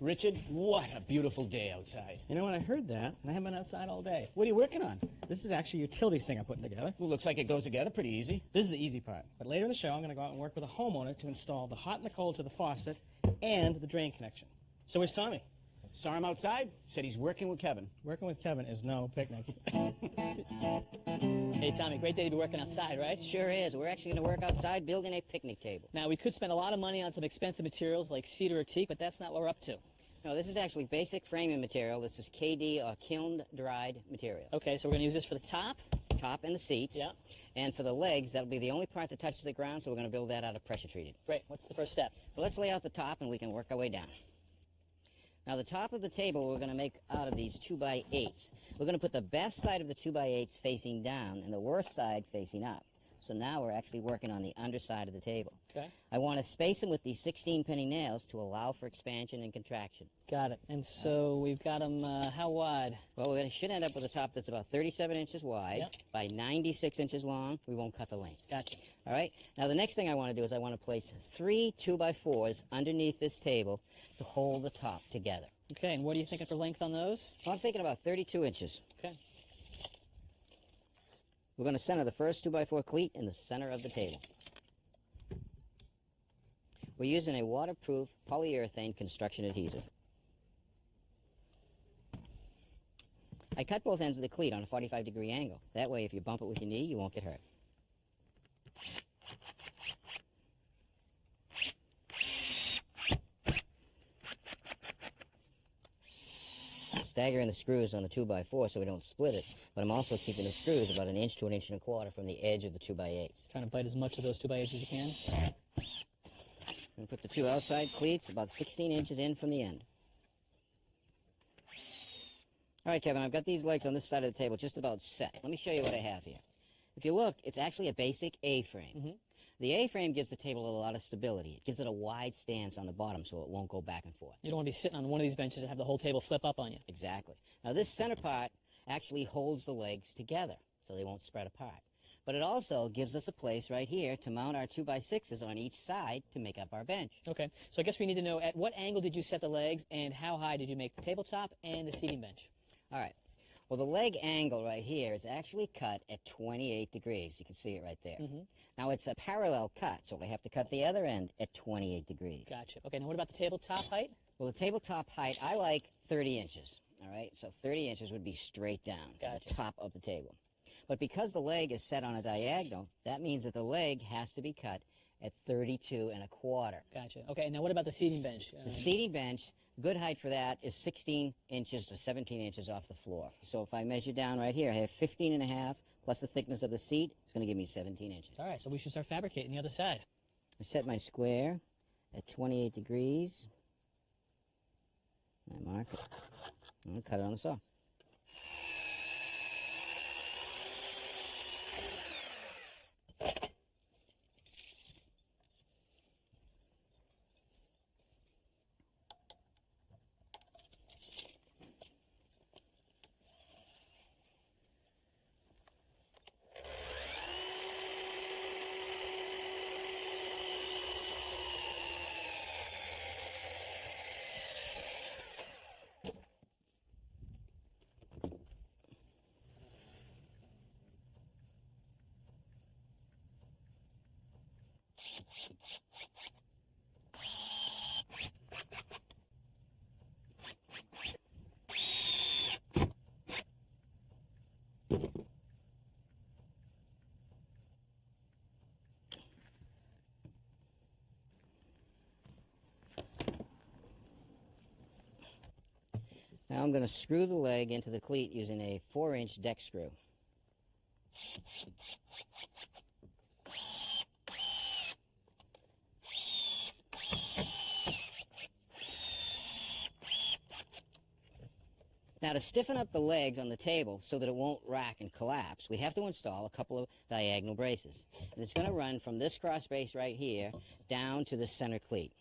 Richard, what a beautiful day outside. You know what, I heard that, and I haven't been outside all day. What are you working on? This is actually a utilities thing I'm putting together. Well, looks like it goes together pretty easy. This is the easy part. But later in the show, I'm going to go out and work with a homeowner to install the hot and the cold to the faucet and the drain connection. So where's Tommy? Saw him outside, said he's working with Kevin. Working with Kevin is no picnic. Hey, Tommy, great day to be working outside, right? Sure is. We're actually going to work outside building a picnic table. Now, we could spend a lot of money on some expensive materials like cedar or teak, but that's not what we're up to. No, this is actually basic framing material. This is KD, kiln-dried material. Okay, so we're going to use this for the top. Top and the seats. Yeah. And for the legs, that'll be the only part that touches the ground, so we're going to build that out of pressure treated. Great. What's the first step? Well, let's lay out the top and we can work our way down. Now, the top of the table we're going to make out of these 2x8s. We're going to put the best side of the 2x8s facing down and the worst side facing up. So now we're actually working on the underside of the table. Okay. I want to space them with these 16-penny nails to allow for expansion and contraction. Got it. And so we've got them how wide? Well, we should end up with a top that's about 37 inches wide by 96 inches long. We won't cut the length. Gotcha. All right? Now, the next thing I want to do is I want to place 3 2x4s underneath this table to hold the top together. Okay, and what are you thinking for length on those? Well, I'm thinking about 32 inches. Okay. We're going to center the first 2x4 cleat in the center of the table. We're using a waterproof polyurethane construction adhesive. I cut both ends of the cleat on a 45-degree angle. That way, if you bump it with your knee, you won't get hurt. I'm staggering the screws on the 2x4 so we don't split it, but I'm also keeping the screws about 1 inch to 1.25 inches from the edge of the 2x8s. Trying to bite as much of those 2x8s as you can. And put the 2 outside cleats about 16 inches in from the end. All right, Kevin, I've got these legs on this side of the table just about set. Let me show you what I have here. If you look, it's actually a basic A-frame. The A-frame gives the table a lot of stability. It gives it a wide stance on the bottom so it won't go back and forth. You don't want to be sitting on one of these benches and have the whole table flip up on you. Exactly. Now, this center part actually holds the legs together so they won't spread apart. But it also gives us a place right here to mount our 2x6s on each side to make up our bench. Okay, so I guess we need to know at what angle did you set the legs and how high did you make the tabletop and the seating bench? All right. Well, the leg angle right here is actually cut at 28 degrees. You can see it right there. Now, it's a parallel cut, so we have to cut the other end at 28 degrees. Gotcha. Okay, now what about the tabletop height? Well, the tabletop height, I like 30 inches. All right, so 30 inches would be straight down to the top of the table. But because the leg is set on a diagonal, that means that the leg has to be cut at 32.25. Gotcha. Okay, now what about the seating bench? The seating bench, good height for that is 16 inches to 17 inches off the floor. So if I measure down right here, I have 15.5 plus the thickness of the seat. It's going to give me 17 inches. All right, so we should start fabricating the other side. I set my square at 28 degrees. I mark it. I'm going to cut it on the saw. Now I'm going to screw the leg into the cleat using a 4-inch deck screw. Now, to stiffen up the legs on the table so that it won't rack and collapse, we have to install a couple of diagonal braces. And it's going to run from this cross brace right here down to the center cleat.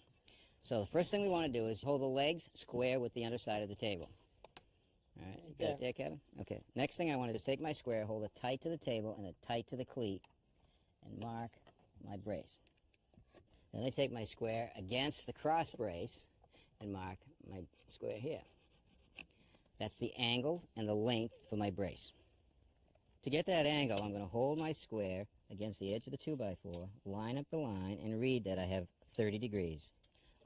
So the first thing we want to do is hold the legs square with the underside of the table. All right, you got it there, Kevin? Okay. Next thing I want to do is take my square, hold it tight to the table and it tight to the cleat, and mark my brace. Then I take my square against the cross brace and mark my square here. That's the angle and the length for my brace. To get that angle, I'm going to hold my square against the edge of the 2x4, line up the line, and read that I have 30 degrees.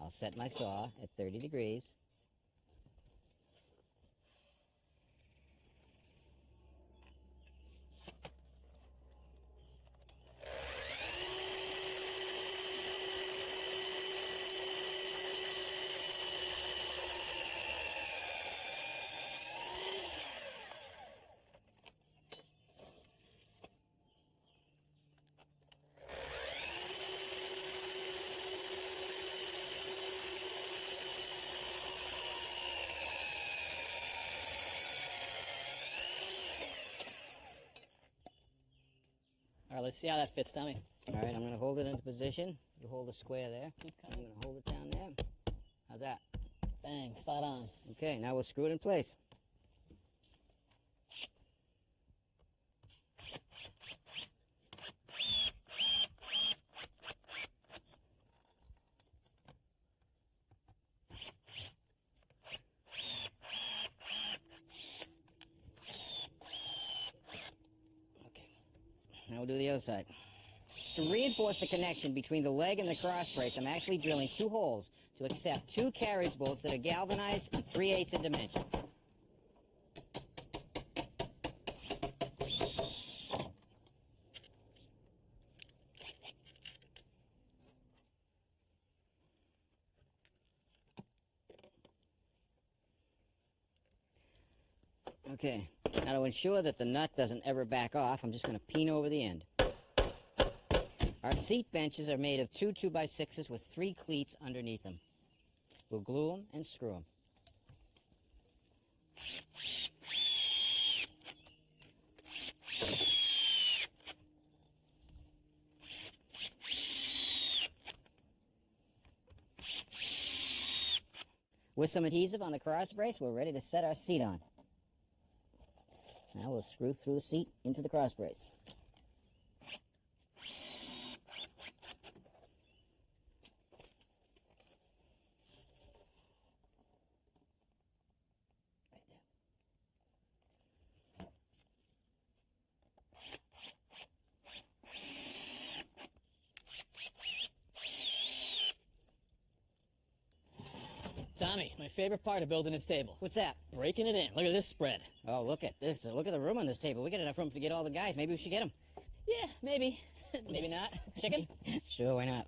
I'll set my saw at 30 degrees. All right, let's see how that fits, Tommy. All right, I'm going to hold it into position. You hold the square there. Keep I'm coming. going to hold it down there. How's that? Bang, spot on. Okay, now we'll screw it in place. Okay, now we'll do the other side. To reinforce the connection between the leg and the cross brace, I'm actually drilling 2 holes to accept 2 carriage bolts that are galvanized and 3/8 in dimension. Okay, now to ensure that the nut doesn't ever back off, I'm just going to peen over the end. Our seat benches are made of 2 2x6s with 3 cleats underneath them. We'll glue them and screw them. With some adhesive on the cross brace, we're ready to set our seat on. Now we'll screw through the seat into the cross brace. Right there. Tommy, my favorite part of building this table. What's that? Breaking it in. Look at this spread. Oh, look at this. Look at the room on this table. We got enough room to get all the guys. Maybe we should get them. Yeah, maybe. Maybe not. Chicken? Sure, why not?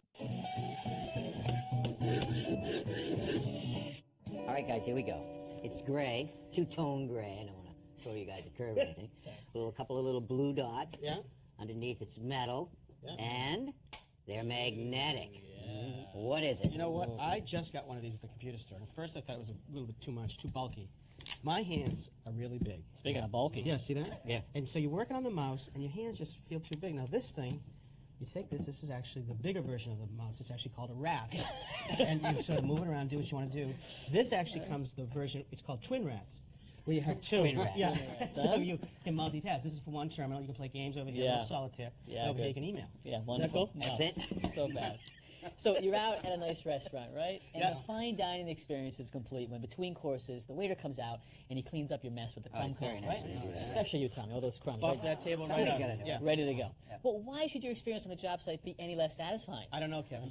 All right, guys, here we go. It's gray, two-tone gray. I don't want to throw you guys a curve or anything. A couple of little blue dots. Yeah. Underneath, it's metal. Yeah. And they're magnetic. What is it? You know what? I just got one of these at the computer store. At first, I thought it was a little bit too much, too bulky. My hands are really big. Speaking of bulky. Yeah, see that? Yeah. And so you're working on the mouse, and your hands just feel too big. Now, this thing, you take this. This is actually the bigger version of the mouse. It's actually called a rat. And you sort of move it around, do what you want to do. This actually comes the version, it's called Twin Rats, where you have two. Twin rats. Yeah. So Huh? you can multitask. This is for one terminal. You can play games over here, Yeah. little solitaire. Yeah, Over here, good. you can email. Yeah, wonderful. cool? That's No, it? So bad. So you're out at a nice restaurant, right? And Yeah. the fine dining experience is complete when between courses the waiter comes out and he cleans up your mess with the crumb it's very cone, nice right? when they do that. Especially you, Tommy, all those crumbs. Off right? that table right Somebody's up. gotta do it. Yeah. Ready to go. Well, why should your experience on the job site be any less satisfying? I don't know, Kevin.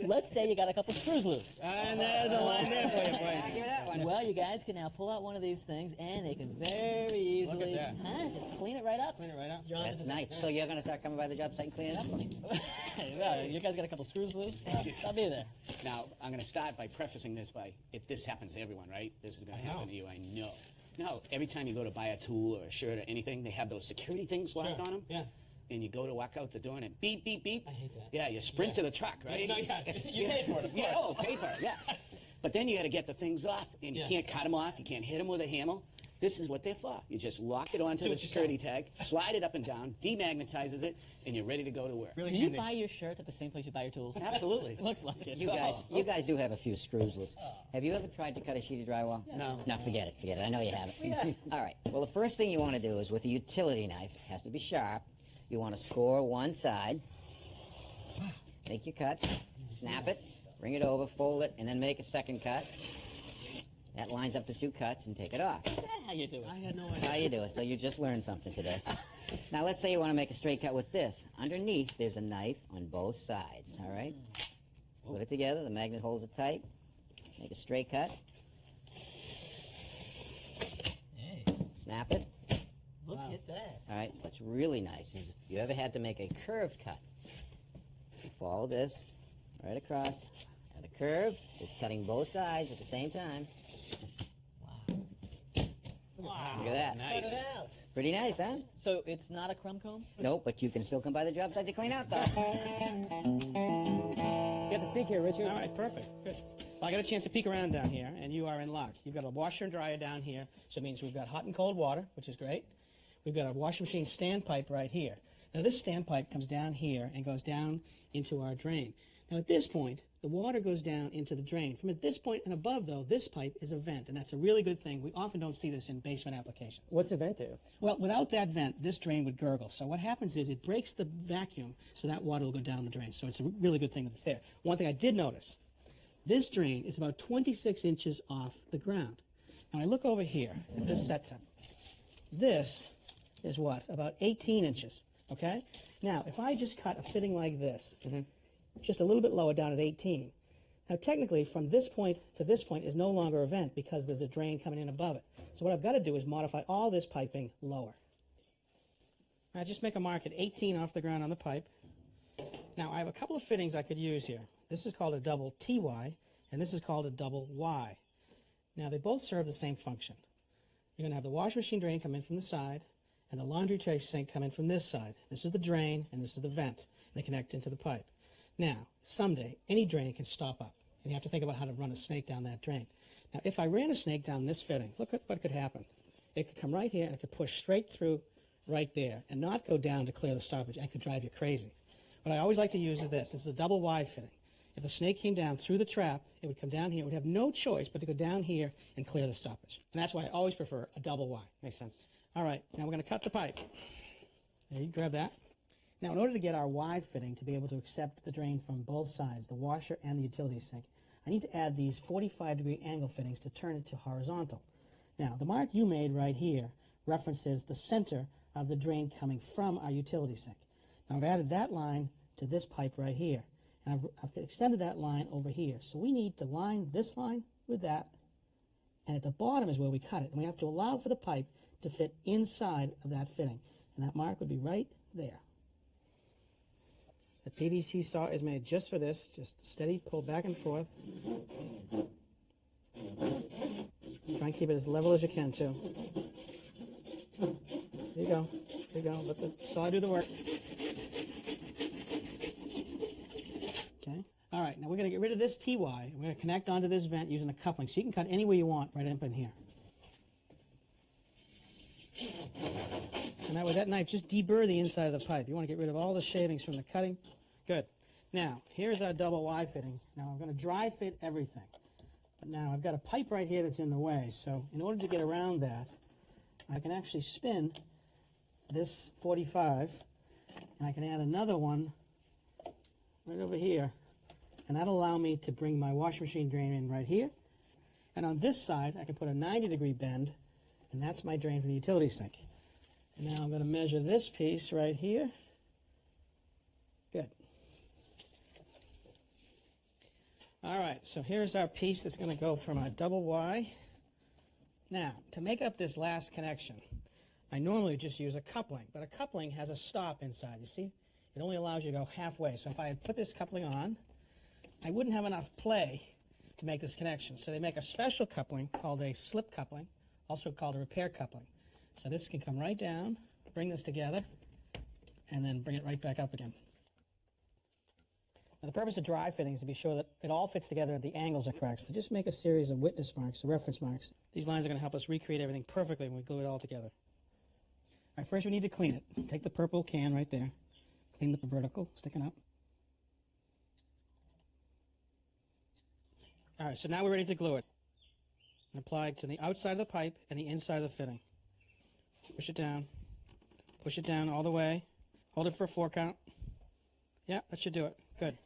Let's say you got a couple screws loose. And there's a line there for you, I'll boy. give that one. Well, you guys can now pull out one of these things and they can very easily, that. just clean it right up. Clean it right up. You're on to That's the- nice. So you're going to start coming by the job site and cleaning it up for me? Well, you guys got a couple screws loose? I'll be there. Now, I'm going to start by prefacing this by, if this happens to everyone, right? This is going to happen to you, I know. No, every time you go to buy a tool or a shirt or anything, they have those security things locked on them. Yeah. And you go to walk out the door and it beep, beep, beep. I hate that. Yeah, you sprint to the truck, right? No, yeah. You paid for it, of Yeah, course. oh, pay for it, yeah. But then you got to get the things off, and you Yeah. can't cut them off. You can't hit them with a hammer. This is what they're for. You just lock it onto Do the it security tag, slide it up and down, demagnetizes it, and you're ready to go to work. Really Do you handy. buy your shirt at the same place you buy your tools? Absolutely. Looks like it. You guys do have a few screws loose. Have you ever tried to cut a sheet of drywall? No. No, forget it. I know you haven't. All right. Well, the first thing you want to do is with a utility knife, it has to be sharp. You want to score one side. Make your cut. Snap it. bring it over, fold it, and then make a second cut. That lines up the 2 cuts and take it off. Is that how you do it? I had no That's idea. how you do it. So you just learned something today. Now let's say you want to make a straight cut with this. Underneath, there's a knife on both sides, all right? Put it together, the magnet holds it tight. Make a straight cut, Hey, snap it. look at that. All right, what's really nice is if you ever had to make a curved cut, you follow this right across at a curve. It's cutting both sides at the same time. Look at that. Cut it out. Pretty nice, huh? So it's not a crumb comb? Nope, but you can still come by the job site to clean up, though. Get the sink here, Richard. All right, perfect. Good. Well, I got a chance to peek around down here, and you are in luck. You've got a washer and dryer down here, so it means we've got hot and cold water, which is great. We've got a washing machine standpipe right here. Now, this standpipe comes down here and goes down into our drain. Now, at this point, the water goes down into the drain. From at this point and above, though, this pipe is a vent, and that's a really good thing. We often don't see this in basement applications. What's a vent do? Well, without that vent, this drain would gurgle. So what happens is it breaks the vacuum, so that water will go down the drain. So it's a really good thing that it's there. One thing I did notice, this drain is about 26 inches off the ground. Now I look over here at this setup. This is what? About 18 inches, okay? Now, if I just cut a fitting like this, just a little bit lower down at 18, now technically from this point to this point is no longer a vent because there's a drain coming in above it. So what I've got to do is modify all this piping lower. I just make a mark at 18 off the ground on the pipe. Now I have a couple of fittings I could use here. This is called a double TY, and this is called a double Y. Now they both serve the same function. You're going to have the washing machine drain come in from the side, and the laundry tray sink come in from this side. This is the drain, and this is the vent. They connect into the pipe. Now, someday, any drain can stop up, and you have to think about how to run a snake down that drain. Now, if I ran a snake down this fitting, look at what could happen. It could come right here, and it could push straight through right there, and not go down to clear the stoppage, and could drive you crazy. What I always like to use is this. This is a double Y fitting. If the snake came down through the trap, it would come down here. It would have no choice but to go down here and clear the stoppage. And that's why I always prefer a double Y. Makes sense. All right, now we're going to cut the pipe. There, you grab that. Now, in order to get our Y fitting to be able to accept the drain from both sides, the washer and the utility sink, I need to add these 45-degree angle fittings to turn it to horizontal. Now, the mark you made right here references the center of the drain coming from our utility sink. Now, I've added that line to this pipe right here, and I've extended that line over here. So we need to line this line with that, and at the bottom is where we cut it. And we have to allow for the pipe to fit inside of that fitting, and that mark would be right there. The PVC saw is made just for this. Just steady pull back and forth. Try and keep it as level as you can, too. There you go. There you go. Let the saw do the work. Okay. All right. Now we're going to get rid of this TY. We're going to connect onto this vent using a coupling. So you can cut any way you want right up in here. And now with that knife, just deburr the inside of the pipe. You want to get rid of all the shavings from the cutting. Good. Now, here's our double Y fitting. Now I'm going to dry fit everything. But now I've got a pipe right here that's in the way. So in order to get around that, I can actually spin this 45, and I can add another one right over here. And that'll allow me to bring my washing machine drain in right here. And on this side, I can put a 90-degree bend, and that's my drain for the utility sink. And now I'm going to measure this piece right here. Good. All right, so here's our piece that's going to go from a double Y. Now, to make up this last connection, I normally just use a coupling, but a coupling has a stop inside, you see? It only allows you to go halfway. So if I had put this coupling on, I wouldn't have enough play to make this connection. So they make a special coupling called a slip coupling, also called a repair coupling. So this can come right down, bring this together, and then bring it right back up again. Now the purpose of dry fitting is to be sure that it all fits together and the angles are correct. So just make a series of witness marks, or reference marks. These lines are going to help us recreate everything perfectly when we glue it all together. All right, first we need to clean it. Take the purple can right there. Clean the vertical, sticking up. All right, so now we're ready to glue it. And apply it to the outside of the pipe and the inside of the fitting. Push it down all the way. Hold it for a 4 count. Yeah, that should do it. Good.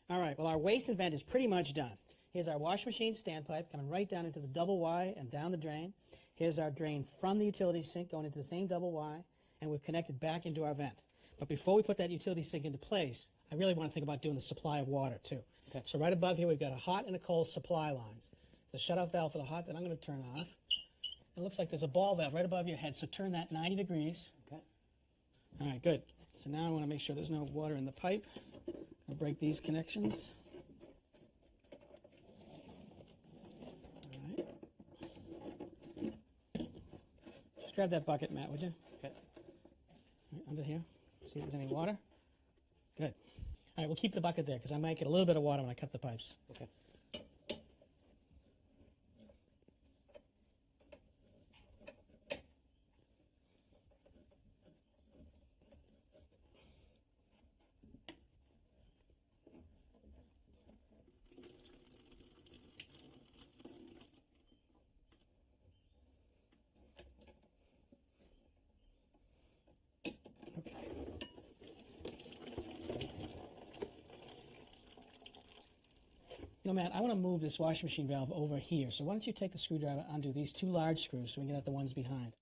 All right, well, our waste and vent is pretty much done. Here's our wash machine standpipe coming right down into the double Y and down the drain. Here's our drain from the utility sink going into the same double Y, and we've connected back into our vent. But before we put that utility sink into place, I really want to think about doing the supply of water too. Okay. So right above here, we've got a hot and a cold supply lines. It's a shut-off valve for the hot that I'm going to turn off. It looks like there's a ball valve right above your head, so turn that 90 degrees. Okay. All right, good. So now I want to make sure there's no water in the pipe. I'll break these connections. All right. Just grab that bucket, Matt, would you? Okay. Right, under here. See if there's any water. Good. All right, we'll keep the bucket there because I might get a little bit of water when I cut the pipes. Okay. You know, Matt, I want to move this washing machine valve over here. So why don't you take the screwdriver, undo these two large screws so we can get at the ones behind.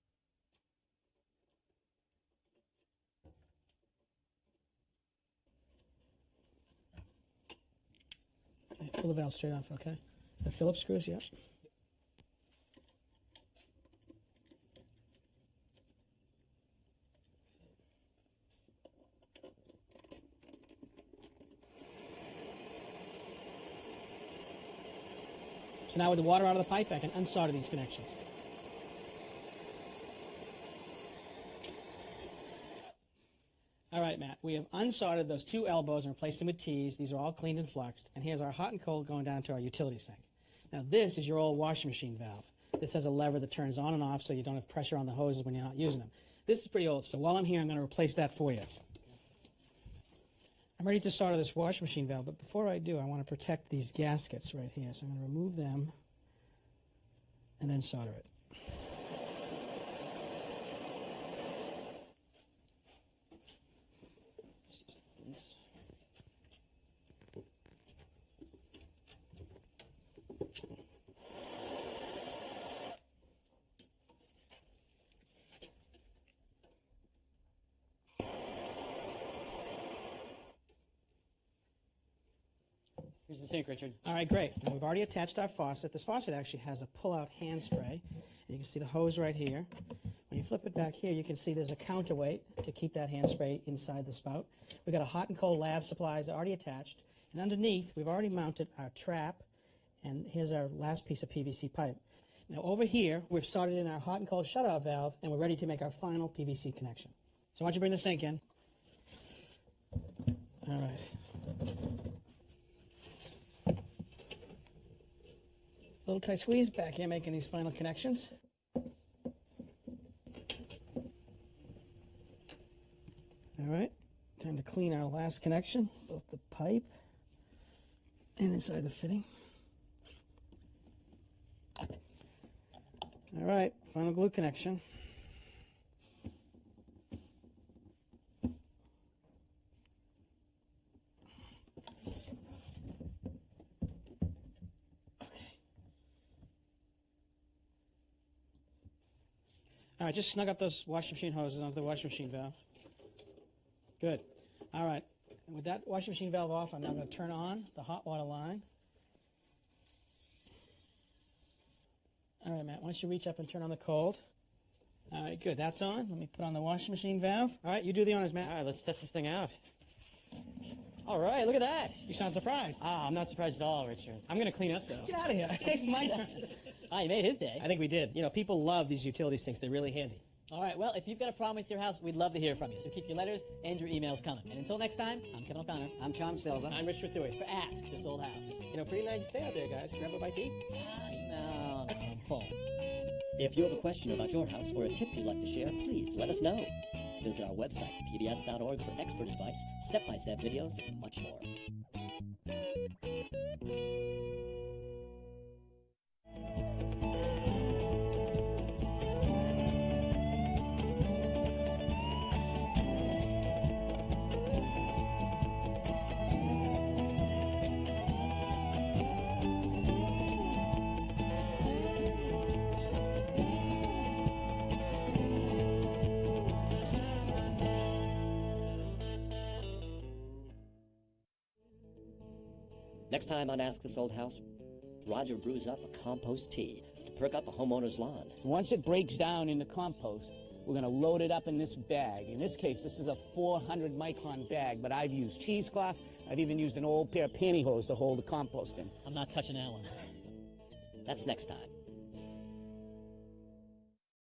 Okay, pull the valve straight off, okay? Is that Phillips screws? Yep. So now with the water out of the pipe, I can unsolder these connections. All right, Matt, we have unsoldered those two elbows and replaced them with T's. These are all cleaned and fluxed. And here's our hot and cold going down to our utility sink. Now this is your old washing machine valve. This has a lever that turns on and off so you don't have pressure on the hoses when you're not using them. This is pretty old, so while I'm here, I'm going to replace that for you. I'm ready to solder this washing machine valve, but before I do, I want to protect these gaskets right here. So I'm going to remove them and then solder it. Here's the sink, Richard. All right, great. Now we've already attached our faucet. This faucet actually has a pull-out hand spray. You can see the hose right here. When you flip it back here, you can see there's a counterweight to keep that hand spray inside the spout. We've got a hot and cold lav supplies already attached. And underneath, we've already mounted our trap. And here's our last piece of PVC pipe. Now over here, we've soldered in our hot and cold shutoff valve, and we're ready to make our final PVC connection. So why don't you bring the sink in? All right. Little tight squeeze back here, making these final connections. All right, time to clean our last connection, both the pipe and inside the fitting. All right, final glue connection. All right, just snug up those washing machine hoses onto the washing machine valve. Good. All right, and with that washing machine valve off, I'm now going to turn on the hot water line. All right, Matt, why don't you reach up and turn on the cold? All right, good. That's on. Let me put on the washing machine valve. All right, you do the honors, Matt. All right, let's test this thing out. All right, look at that. You sound surprised. I'm not surprised at all, Richard. I'm going to clean up, though. Get out of here. Hey, my turn. Ah, you made his day. I think we did. You know, people love these utility sinks. They're really handy. All right, well, if you've got a problem with your house, we'd love to hear from you. So keep your letters and your emails coming. And until next time, I'm Kevin O'Connor. I'm Tom Silva. I'm Richard Thuy. For Ask This Old House. You know, pretty nice day out there, guys. Grab a bite to eat. No, I'm full. If you have a question about your house or a tip you'd like to share, please let us know. Visit our website, pbs.org, for expert advice, step-by-step videos, and much more. Next time on Ask This Old House, Roger brews up a compost tea to perk up a homeowner's lawn. Once it breaks down in the compost, we're going to load it up in this bag. In this case, this is a 400 micron bag, but I've used cheesecloth. I've even used an old pair of pantyhose to hold the compost in. I'm not touching that one. That's next time